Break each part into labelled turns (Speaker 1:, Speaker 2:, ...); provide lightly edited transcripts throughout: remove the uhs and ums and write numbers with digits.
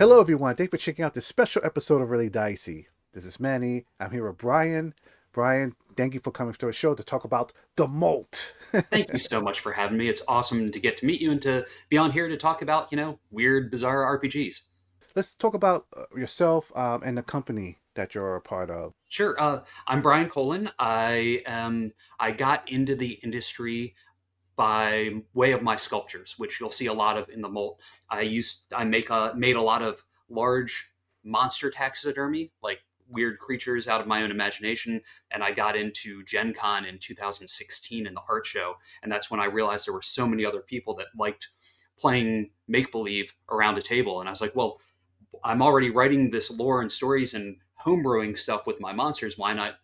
Speaker 1: Hello, everyone. Thanks for checking out this special episode of Really Dicey. This is Manny. I'm here with Brian. Brian, thank you for coming to our show to talk about the Molt.
Speaker 2: Thank you so much for having me. It's awesome to get to meet you and to be on here to talk about, weird, bizarre RPGs.
Speaker 1: Let's talk about yourself and the company that you're a part of.
Speaker 2: Sure. I'm Brian Colin. I got into the industry by way of my sculptures, which you'll see a lot of in the Molt. I made a lot of large monster taxidermy, like weird creatures out of my own imagination. And I got into Gen Con in 2016 in the art show. And that's when I realized there were so many other people that liked playing make believe around a table. And I was like, well, I'm already writing this lore and stories and homebrewing stuff with my monsters. Why not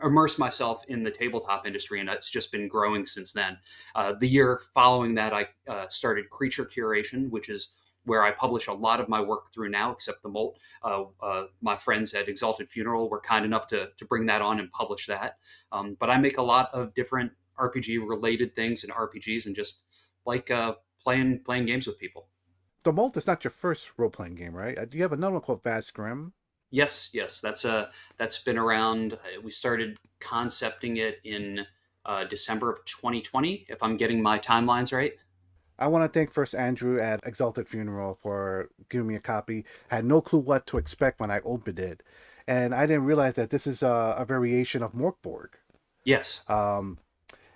Speaker 2: immerse myself in the tabletop industry? And it's just been growing since then. The year following that, I started Creature Curation, which is where I publish a lot of my work through now, except the Molt. My friends at Exalted Funeral were kind enough to bring that on and publish that. But I make a lot of different RPG related things and RPGs, and just like playing games with people.
Speaker 1: The Molt is not your first role playing game, right? You have another one called Vast Grim.
Speaker 2: Yes. That's been around. We started concepting it in December of 2020, if I'm getting my timelines right.
Speaker 1: I want to thank first Andrew at Exalted Funeral for giving me a copy. I had no clue what to expect when I opened it. And I didn't realize that this is a variation of Mörk Borg.
Speaker 2: Yes.
Speaker 1: Um,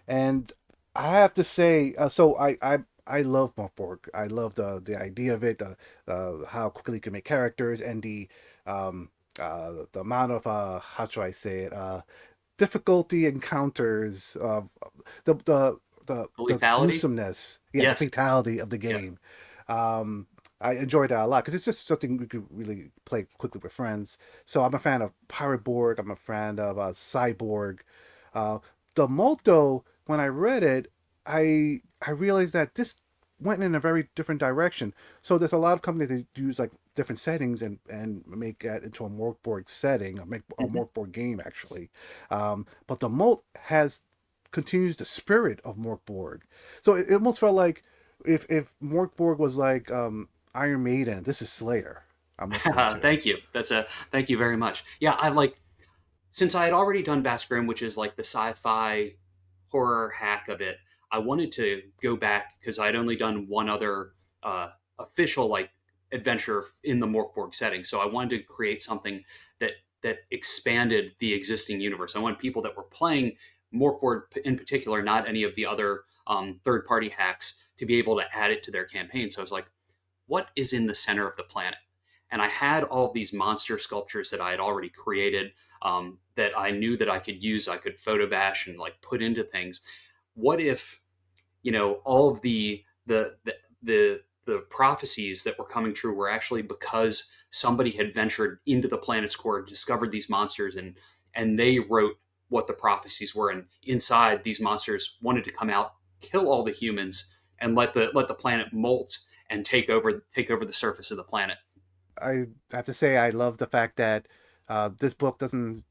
Speaker 1: And I have to say, I love Molt Borg. I love the idea of it, how quickly you can make characters, and the amount of how should I say it, difficulty encounters of
Speaker 2: The
Speaker 1: the
Speaker 2: lethality.
Speaker 1: gruesomeness, yeah, the
Speaker 2: Yes.
Speaker 1: fatality of the
Speaker 2: Yeah.
Speaker 1: game. I enjoyed that a lot because it's just something we could really play quickly with friends. So I'm a fan of Pirate Borg. I'm a fan of Cyborg. Uh, the Molto, when I read it, I realized that this went in a very different direction. So there's a lot of companies that use like different settings and make that into a Morkborg setting, or make a
Speaker 2: Mhm.
Speaker 1: Morkborg game actually. But the Molt has continues the spirit of Morkborg. So it almost felt like if Morkborg was like Iron Maiden, this is Slayer I'm listening to.
Speaker 2: Thank you. Thank you very much. Yeah, I like, since I had already done Bass Grim, which is like the sci-fi horror hack of it. I wanted to go back because I'd only done one other official like adventure in the Morkborg setting. So I wanted to create something that expanded the existing universe. I wanted people that were playing Morkborg in particular, not any of the other third party hacks, to be able to add it to their campaign. So I was like, what is in the center of the planet? And I had all of these monster sculptures that I had already created, that I knew that I could use. I could photo bash and like put into things. What if, all of the prophecies that were coming true were actually because somebody had ventured into the planet's core, discovered these monsters, and they wrote what the prophecies were, and inside these monsters wanted to come out, kill all the humans, and let the planet molt and take over the surface of the planet.
Speaker 1: I have to say I love the fact that this book doesn't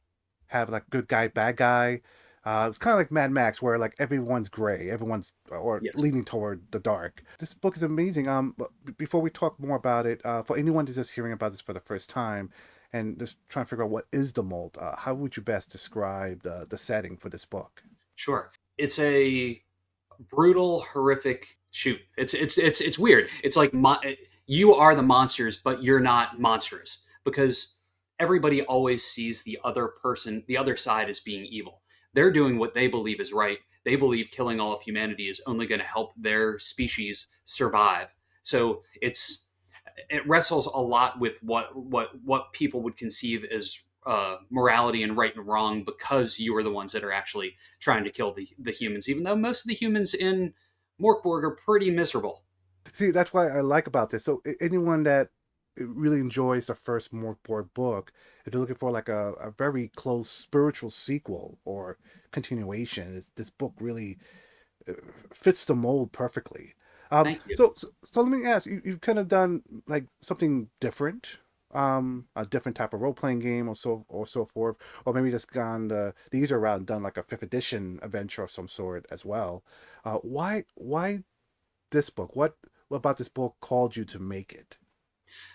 Speaker 1: have like good guy, bad guy. It's kind of like Mad Max, where like everyone's gray, everyone's or
Speaker 2: Yes.
Speaker 1: leaning toward the dark. This book is amazing. But before we talk more about it, for anyone who's just hearing about this for the first time and just trying to figure out what is the mold, how would you best describe the setting for this book?
Speaker 2: Sure. It's a brutal, horrific shoot. It's weird. It's like you are the monsters, but you're not monstrous, because everybody always sees the other person, the other side, as being evil. They're doing what they believe is right. They believe killing all of humanity is only going to help their species survive. So it wrestles a lot with what people would conceive as morality and right and wrong, because you are the ones that are actually trying to kill the humans, even though most of the humans in Morkborg are pretty miserable.
Speaker 1: See, that's why I like about this. So anyone that really enjoys the first Morkborg book, if they're looking for like a very close spiritual sequel or continuation, this book really uh, fits the mold perfectly.
Speaker 2: Thank you.
Speaker 1: So let me ask you, you've kind of done like something different, a different type of role-playing game or so forth, or maybe just gone the easier route and done like a fifth edition adventure of some sort as well. Why this book? What about this book called you to make it?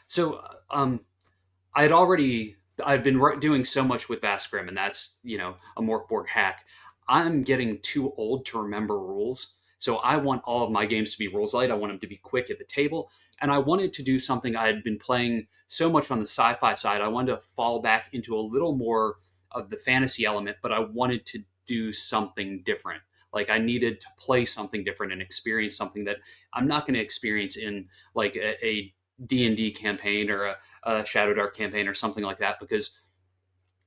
Speaker 2: So I had already I've been doing so much with Vastgrim, and that's a Mörk Borg hack. I'm getting too old to remember rules, so I want all of my games to be rules light. I want them to be quick at the table, and I wanted to do something I had been playing so much on the sci-fi side. I wanted to fall back into a little more of the fantasy element, but I wanted to do something different. Like I needed to play something different and experience something that I'm not going to experience in like a D&D campaign or a Shadow Dark campaign or something like that, because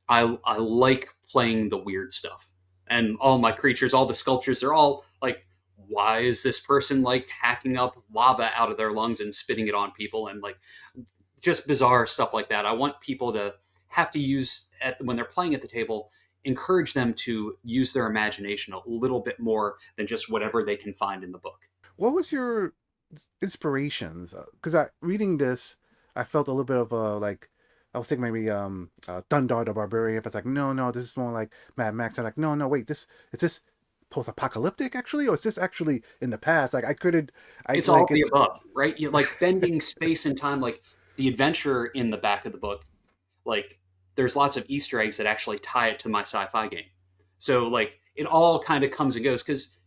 Speaker 2: I like playing the weird stuff. And all my creatures, all the sculptures, they're all like, why is this person like hacking up lava out of their lungs and spitting it on people, and like just bizarre stuff like that. I want people to have to use when they're playing at the table, encourage them to use their imagination a little bit more than just whatever they can find in the book.
Speaker 1: What was your inspirations? Because I reading this, I felt a little bit of a like. I was thinking maybe Dundar the Barbarian, but it's like no, no, this is more like Mad Max. I'm like no, no, wait, this is this post-apocalyptic actually, or is this actually in the past? Like I couldn't, I
Speaker 2: It's all
Speaker 1: like
Speaker 2: of the
Speaker 1: it's
Speaker 2: above, right? You like bending space and time, like the adventure in the back of the book. Like there's lots of Easter eggs that actually tie it to my sci-fi game. So like it all kind of comes and goes because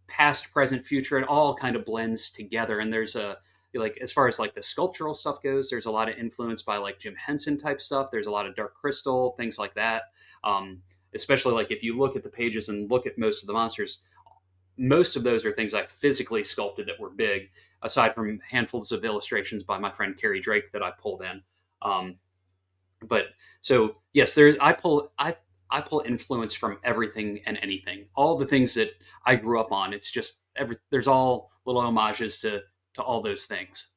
Speaker 2: past, present, future, it all kind of blends together. And there's a like as far as like the sculptural stuff goes, there's a lot of influence by like Jim Henson type stuff. There's a lot of Dark Crystal things like that. Especially like if you look at the pages and look at most of the monsters, most of those are things I physically sculpted that were big, aside from handfuls of illustrations by my friend Carrie Drake that I pulled in. Um, but so yes, I pull influence from everything and anything. All the things that I grew up on. It's just there's all little homages to all those things.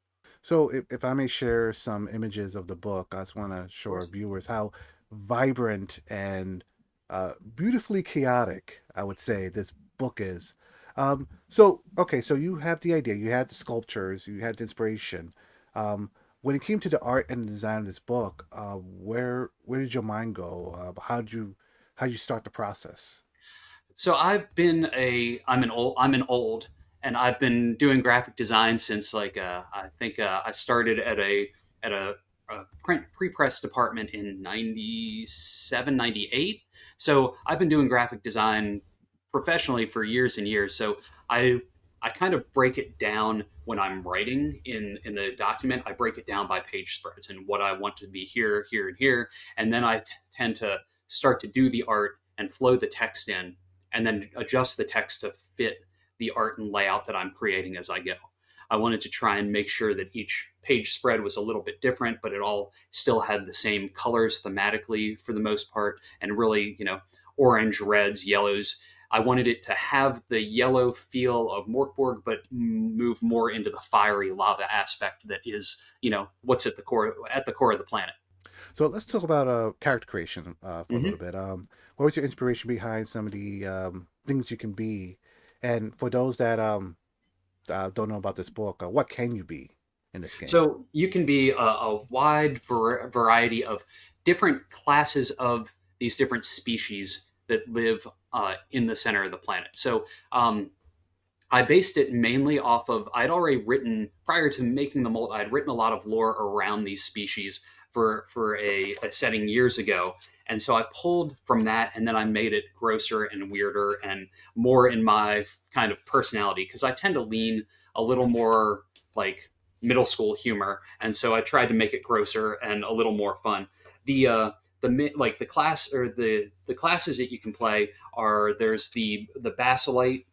Speaker 1: so. If I may share some images of the book, I just want to
Speaker 2: Of
Speaker 1: show our
Speaker 2: course.
Speaker 1: viewers how vibrant and beautifully chaotic I would say this book is. So okay, so you have the idea, you had the sculptures, you had the inspiration. Um, when it came to the art and the design of this book, where did your mind go? How did you start the process?
Speaker 2: So I'm an old, and I've been doing graphic design since like I think I started at a print pre-press department in 97, 98. So I've been doing graphic design professionally for years and years. So I I kind of break it down when I'm writing in the document. I break it down by page spreads and what I want to be here, here, and here, and then I tend to start to do the art and flow the text in, and then adjust the text to fit the art and layout that I'm creating as I go. I wanted to try and make sure that each page spread was a little bit different, but it all still had the same colors thematically for the most part, and really, orange, reds, yellows. I wanted it to have the yellow feel of Mörk Borg, but move more into the fiery lava aspect that is, what's at the core of the planet.
Speaker 1: So let's talk about character creation for a little
Speaker 2: Mm-hmm.
Speaker 1: bit. What was your inspiration behind some of the things you can be? And for those that don't know about this book, what can you be in this game?
Speaker 2: So you can be a wide variety of different classes of these different species that live in the center of the planet. So I based it mainly off of I'd already written prior to making the Molt. I'd written a lot of lore around these species for a setting years ago, and so I pulled from that, and then I made it grosser and weirder and more in my kind of personality because I tend to lean a little more like middle school humor, and so I tried to make it grosser and a little more fun. The like the class or the classes that you can play are there's the basilite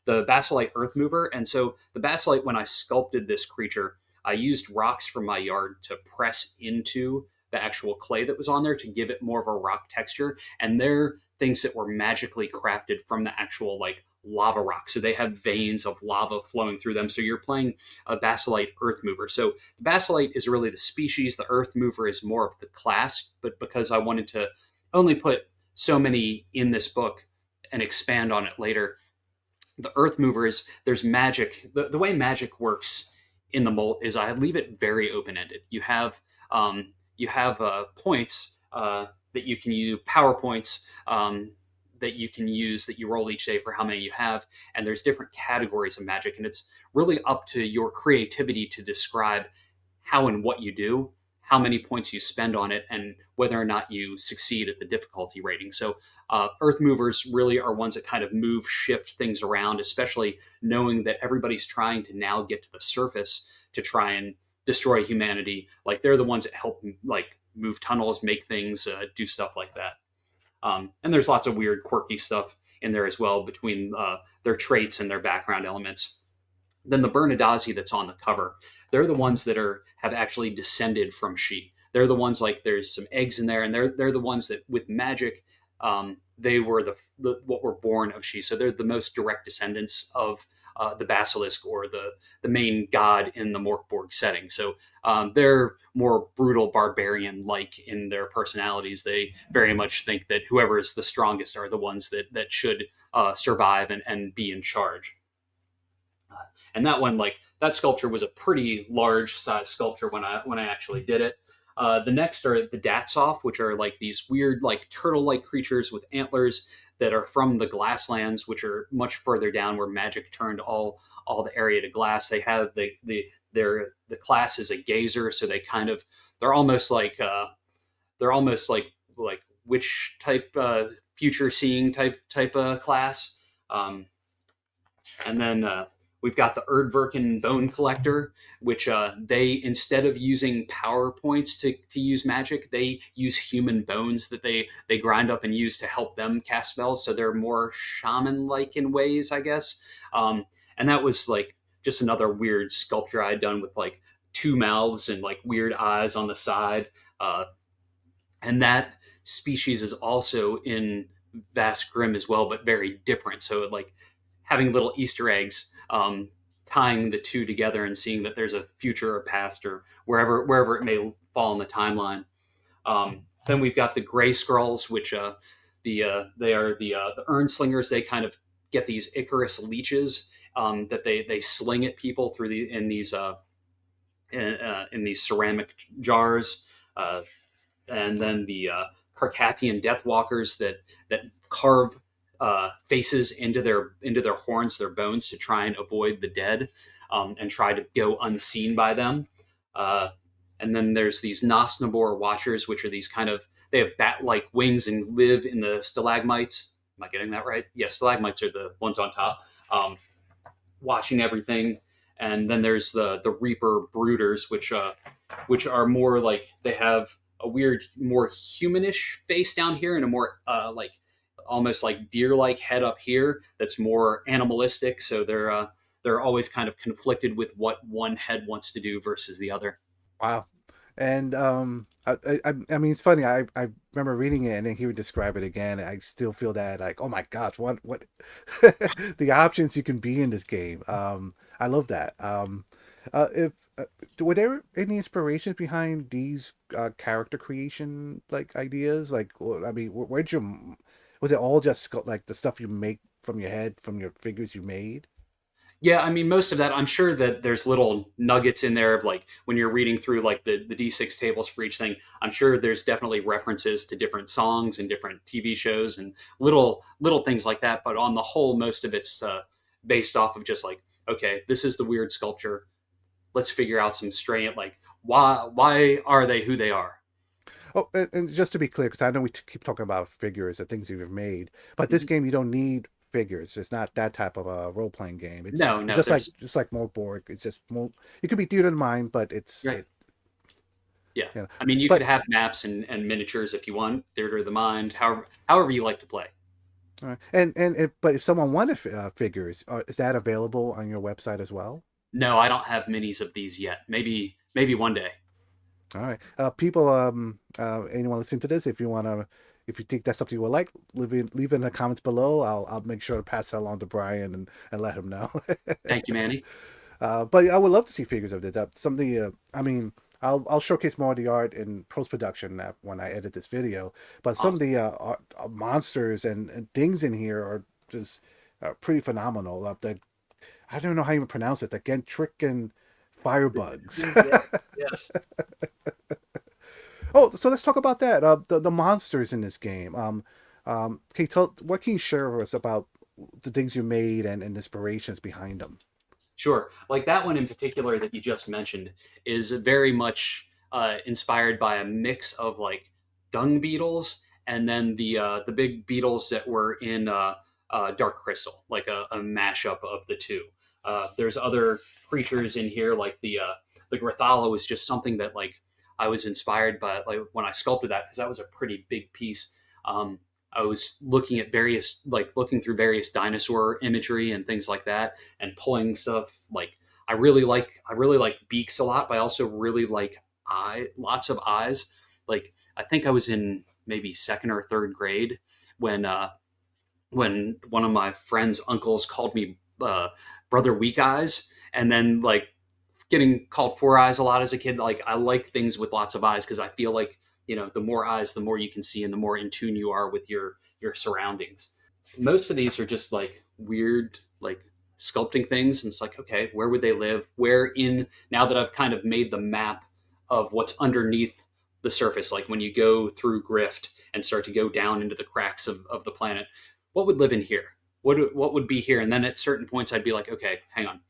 Speaker 2: the basilite earth mover. And so the basilite, when I sculpted this creature, I used rocks from my yard to press into the actual clay that was on there to give it more of a rock texture. And they're things that were magically crafted from the actual like lava rock. So they have veins of lava flowing through them. So you're playing a basilite earth mover. So the basilite is really the species. The earth mover is more of the class. But because I wanted to only put so many in this book and expand on it later, the earth movers, there's magic. The way magic works in the Molt is I leave it very open ended. You have points that you can use, power points that you can use that you roll each day for how many you have, and there's different categories of magic, and it's really up to your creativity to describe how and what you do, how many points you spend on it, and whether or not you succeed at the difficulty rating. So earth movers really are ones that kind of move, shift things around, especially knowing that everybody's trying to now get to the surface to try and destroy humanity. Like they're the ones that help like move tunnels, make things, do stuff like that. And there's lots of weird, quirky stuff in there as well between their traits and their background elements. Then the Bernadazzi that's on the cover, they're the ones that are have actually descended from she. They're the ones like there's some eggs in there, and they're the ones that with magic, they were the what were born of she. So they're the most direct descendants of the basilisk or the main god in the Mörk Borg setting. So they're more brutal barbarian like in their personalities. They very much think that whoever is the strongest are the ones that should survive and be in charge. And that one, like that sculpture was a pretty large size sculpture when I actually did it. The next are the Datsov, which are like these weird, like turtle-like creatures with antlers that are from the Glasslands, which are much further down where magic turned all the area to glass. They have the class is a gazer, so they're almost like like witch type future seeing type class. Um, and then we've got the Erdverken Bone Collector, which they, instead of using power points to use magic, they use human bones that they grind up and use to help them cast spells. So they're more shaman like in ways, I guess. And that was like just another weird sculpture I had done with like two mouths and like weird eyes on the side. And that species is also in Vast Grim as well, but very different. So like having little Easter eggs, tying the two together and seeing that there's a future or past or wherever it may fall in the timeline. Then we've got the Gray Skrulls, which they are the Urn Slingers. They kind of get these Icarus leeches that they sling at people through in these ceramic jars. And then the Carcathian Deathwalkers that carve faces into their horns, their bones, to try and avoid the dead, and try to go unseen by them. And then there's these Nosnabor Watchers, which are these they have bat-like wings and live in the stalagmites. Am I getting that right? Yeah, stalagmites are the ones on top, watching everything. And then there's the Reaper Brooders, which are more like they have a weird, more humanish face down here and a more like almost like deer-like head up here that's more animalistic. So they're always kind of conflicted with what one head wants to do versus the other.
Speaker 1: Wow. And I mean, it's funny. I remember reading it and then hearing describe it again. I still feel that like, oh my gosh, what the options you can be in this game. I love that. If were there any inspirations behind these character creation like ideas? Like, I mean, where'd you was it all just like the stuff you make from your head, from your figures you made?
Speaker 2: Yeah, I mean, most of that, I'm sure that there's little nuggets in there of like when you're reading through like the D6 tables for each thing. I'm sure there's definitely references to different songs and different TV shows and little things like that. But on the whole, most of it's based off of just like, okay, this is the weird sculpture. Let's figure out some straight like why are they who they are.
Speaker 1: Oh, and just to be clear, because I know we keep talking about figures and things you've made, but this
Speaker 2: Mhm.
Speaker 1: game you don't need figures. It's not that type of a role playing game.
Speaker 2: No,
Speaker 1: It's
Speaker 2: no, there's
Speaker 1: just like Molt Borg. It's just more. It could be theater of the mind, but
Speaker 2: right. Yeah.
Speaker 1: you know.
Speaker 2: I mean, you could
Speaker 1: But
Speaker 2: have maps and miniatures if you want, theater of the mind, however you like to play.
Speaker 1: and but if someone wanted figures, is that available on your website as well?
Speaker 2: No, I don't have minis of these yet. Maybe one day.
Speaker 1: All right. People, anyone listening to this, if you want to, if you think that's something you would like, leave it in the comments below. I'll make sure to pass that along to Brian and let him know.
Speaker 2: Thank you, Manny.
Speaker 1: But I would love to see figures of this. Something, I mean, I'll showcase more of the art in post production when I edit this video. But some of
Speaker 2: Awesome.
Speaker 1: the monsters and things in here are just pretty phenomenal. The I don't know how you even pronounce it. The Gentrick and firebugs.
Speaker 2: Yeah. Yes.
Speaker 1: Oh, so let's talk about that. The monsters in this game. Can you tell what can you share with us about the things you made and inspirations behind them?
Speaker 2: Sure. Like that one in particular that you just mentioned is very much inspired by a mix of like dung beetles and then the big beetles that were in Dark Crystal, like a mashup of the two. There's other creatures in here, like the Grathala is just something that like I was inspired by, like when I sculpted that because that was a pretty big piece. Um, I was looking at various, like looking through various dinosaur imagery and things like that, and pulling stuff like I really like beaks a lot, but I also really like lots of eyes. Like I think I was in maybe second or third grade when when one of my friend's uncles called me brother weak eyes, and then like getting called four eyes a lot as a kid. Like I like things with lots of eyes because I feel like the more eyes, the more you can see, and the more in tune you are with your surroundings. Most of these are just like weird, like sculpting things, and it's like, okay, where would they live? Where in now that I've kind of made the map of what's underneath the surface, like when you go through Grift and start to go down into the cracks of the planet, what would live in here? What would be here? And then at certain points, I'd be like, okay, hang on,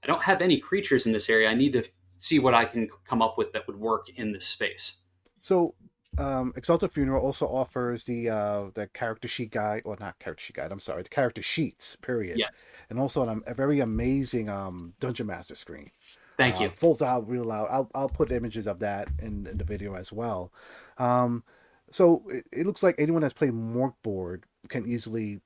Speaker 2: I don't have any creatures in this area. I need to see what I can come up with that would work in this space.
Speaker 1: So, Exalted Funeral also offers the character sheet guide, or not character sheet guide. I'm sorry, the character sheets. Period,
Speaker 2: Yes.
Speaker 1: and also a very amazing Dungeon Master screen.
Speaker 2: Thank you.
Speaker 1: Folds out real loud. I'll put images of that in the video as well. Um, so it looks like anyone that's played Mörk Borg can easily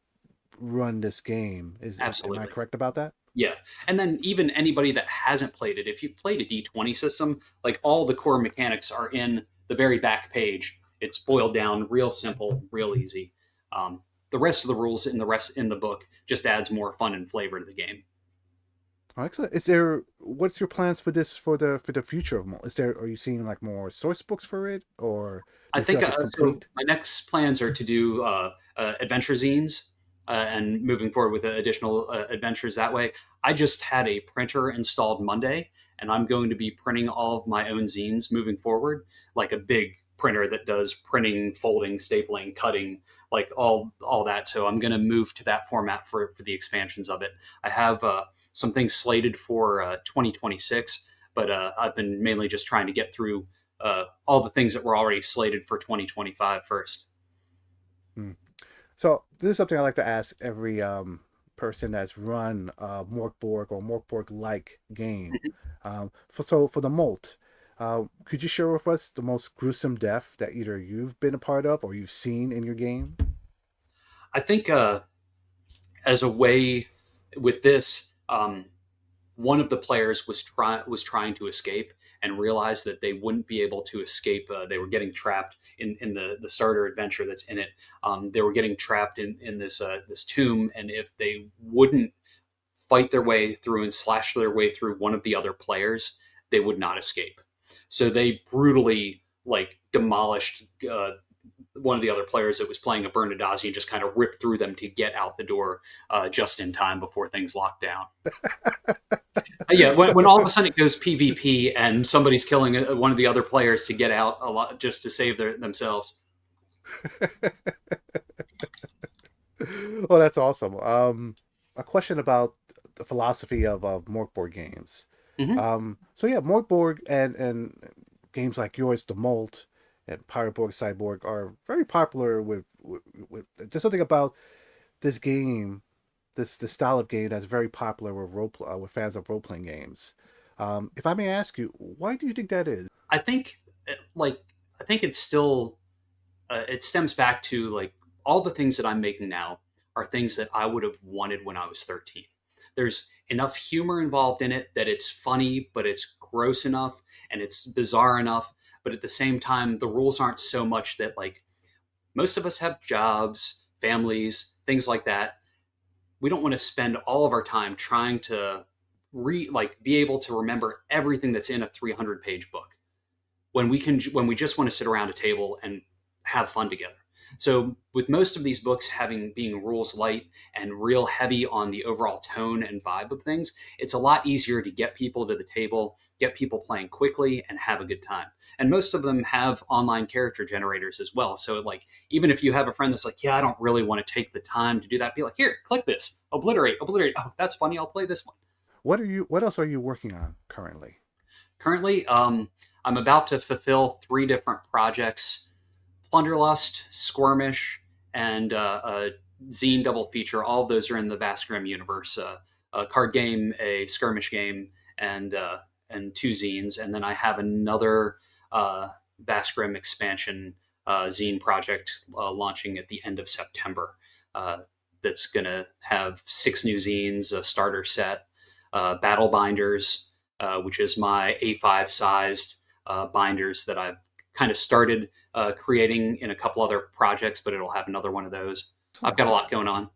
Speaker 1: run this game. Am I
Speaker 2: Absolutely.
Speaker 1: correct about that?
Speaker 2: Yeah. And then even anybody that hasn't played it, if you've played a D20 system, like all the core mechanics are in the very back page. It's boiled down real simple, real easy. The rest of the rules in the book just adds more fun and flavor to the game.
Speaker 1: Oh, excellent. Is there what's your plans for this for the future of Molt? Are you seeing like more source books for it, or
Speaker 2: I
Speaker 1: do you feel
Speaker 2: think
Speaker 1: like it's
Speaker 2: so.
Speaker 1: complete?
Speaker 2: My next plans are to do adventure zines and moving forward with additional adventures that way. I just had a printer installed Monday, and I'm going to be printing all of my own zines moving forward, like a big printer that does printing, folding, stapling, cutting, like all that. So I'm going to move to that format for the expansions of it. I have some things slated for 2026, but I've been mainly just trying to get through all the things that were already slated for 2025 first.
Speaker 1: Hmm. So this is something I like to ask every person that's run Mörk Borg or Mörk Borg like game. For the Molt, could you share with us the most gruesome death that either you've been a part of or you've seen in your game?
Speaker 2: I think as a way with this, one of the players was trying to escape and realized that they wouldn't be able to escape. They were getting trapped in the starter adventure that's in it. They were getting trapped in this tomb, and if they wouldn't fight their way through and slash their way through one of the other players, they would not escape. So they brutally like demolished one of the other players that was playing a Bernadazzi and just kind of ripped through them to get out the door just in time before things locked down. Yeah, when all of a sudden it goes PvP and somebody's killing one of the other players to get out a lot just to save themselves.
Speaker 1: Oh, that's awesome. A question about the philosophy of Morkborg games.
Speaker 2: Hmm.
Speaker 1: So yeah, Morkborg and games like yours, the Molt and Pirate Borg, Cyborg are very popular with there's something about this game, this style of game that's very popular with with fans of role playing games. If I may ask you, why do you think that is?
Speaker 2: I think like I think it's still it stems back to like all the things that I'm making now are things that I would have wanted when I was 13. There's enough humor involved in it that it's funny, but it's gross enough and it's bizarre enough. But at the same time, the rules aren't so much that like most of us have jobs, families, things like that. We don't want to spend all of our time trying to be able to remember everything that's in a 300-page book when we just want to sit around a table and have fun together. So with most of these books having being rules light and real heavy on the overall tone and vibe of things, it's a lot easier to get people to the table, get people playing quickly and have a good time. And most of them have online character generators as well. So like even if you have a friend that's like, yeah, I don't really want to take the time to do that, be like, here, click this, obliterate. Oh, that's funny. I'll play this one.
Speaker 1: What else are you working on currently?
Speaker 2: Currently, I'm about to fulfill three different projects: Plunderlust, Squirmish, and a Zine double feature. All of those are in the Vast Grim universe: a card game, a skirmish game, and two zines. And then I have another Vast Grim expansion zine project launching at the end of September. Uh, that's going to have six new zines, a starter set, battle binders, which is my A5 sized binders that I've kind of started creating in a couple other projects, but it'll have another one of those. I've
Speaker 1: Excellent.
Speaker 2: got a lot going on.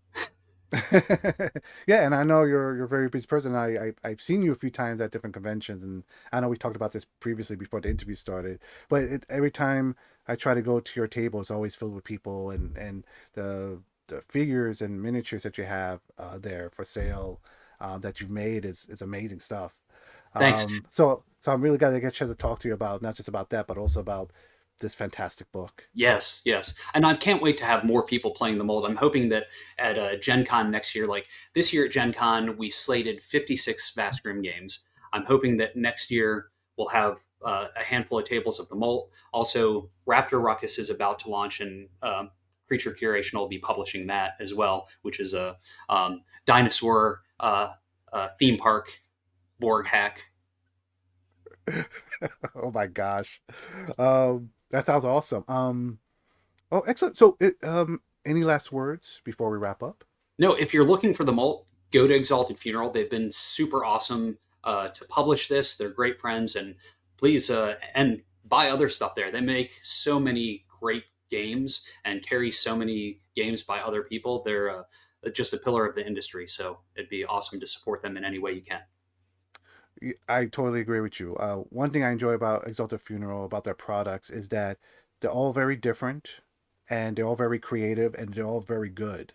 Speaker 1: Yeah, and I know you're a very busy person. I've seen you a few times at different conventions, and I know we talked about this previously before the interview started. But every time I try to go to your table, it's always filled with people, and the figures and miniatures that you have there for sale that you've made is amazing stuff.
Speaker 2: Thanks.
Speaker 1: So I'm really glad to get a chance to talk to you about not just about that, but also about this fantastic book.
Speaker 2: Yes, yes. And I can't wait to have more people playing the mold. I'm hoping that at Gen Con next year, like this year at Gen Con, we slated 56 Vast Grim games. I'm hoping that next year we'll have a handful of tables of the Molt. Also, Raptor Ruckus is about to launch, and Creature Curation will be publishing that as well, which is a dinosaur theme park Borg hack.
Speaker 1: Oh my gosh. That sounds awesome. Oh, excellent. So, any last words before we wrap up?
Speaker 2: No, if you're looking for the Molt, go to Exalted Funeral. They've been super awesome to publish this. They're great friends, and please and buy other stuff there. They make so many great games and carry so many games by other people. They're just a pillar of the industry, so it'd be awesome to support them in any way you can.
Speaker 1: I totally agree with you. One thing I enjoy about Exalted Funeral, about their products, is that they're all very different, and they're all very creative, and they're all very good.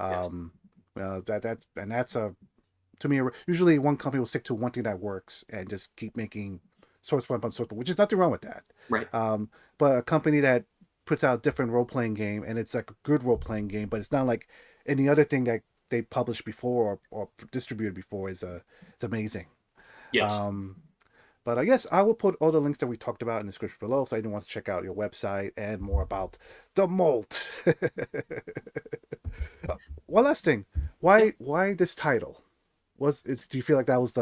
Speaker 2: Yes,
Speaker 1: Um, that's a to me, usually one company will stick to one thing that works and just keep making source one upon source one, which is nothing wrong with that.
Speaker 2: right.
Speaker 1: But a company that puts out a different role playing game and it's like a good role playing game, but it's not like any other thing that they published before or distributed before it's amazing.
Speaker 2: Yes.
Speaker 1: Um, but I guess I will put all the links that we talked about in the description below, so anyone wants to check out your website and more about the Molt. One last thing,
Speaker 2: Yeah.
Speaker 1: why this title? Do you feel like that was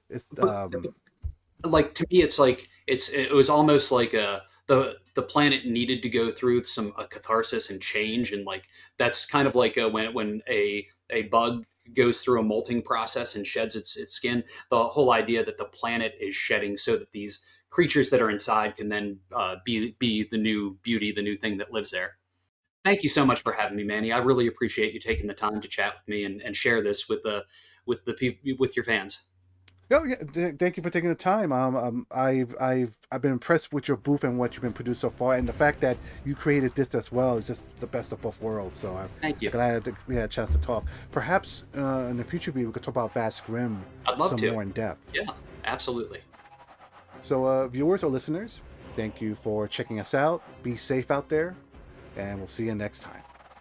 Speaker 1: it's
Speaker 2: But like to me, it's like it was almost like the planet needed to go through some a catharsis and change, and like that's kind of like when a bug goes through a molting process and sheds its skin. The whole idea that the planet is shedding so that these creatures that are inside can then be the new beauty, the new thing that lives there. Thank you so much for having me, Manny. I really appreciate you taking the time to chat with me and share this with the people with your fans.
Speaker 1: Oh yeah, thank you for taking the time. I've been impressed with your booth and what you've been produced so far, and the fact that you created this as well is just the best of both worlds. So I'm
Speaker 2: Thank you.
Speaker 1: glad that we had a chance to talk. Perhaps in the future we could talk about Vast Grim
Speaker 2: I'd love
Speaker 1: some
Speaker 2: to.
Speaker 1: more in depth.
Speaker 2: Yeah, absolutely.
Speaker 1: So viewers or listeners, thank you for checking us out. Be safe out there, and we'll see you next time.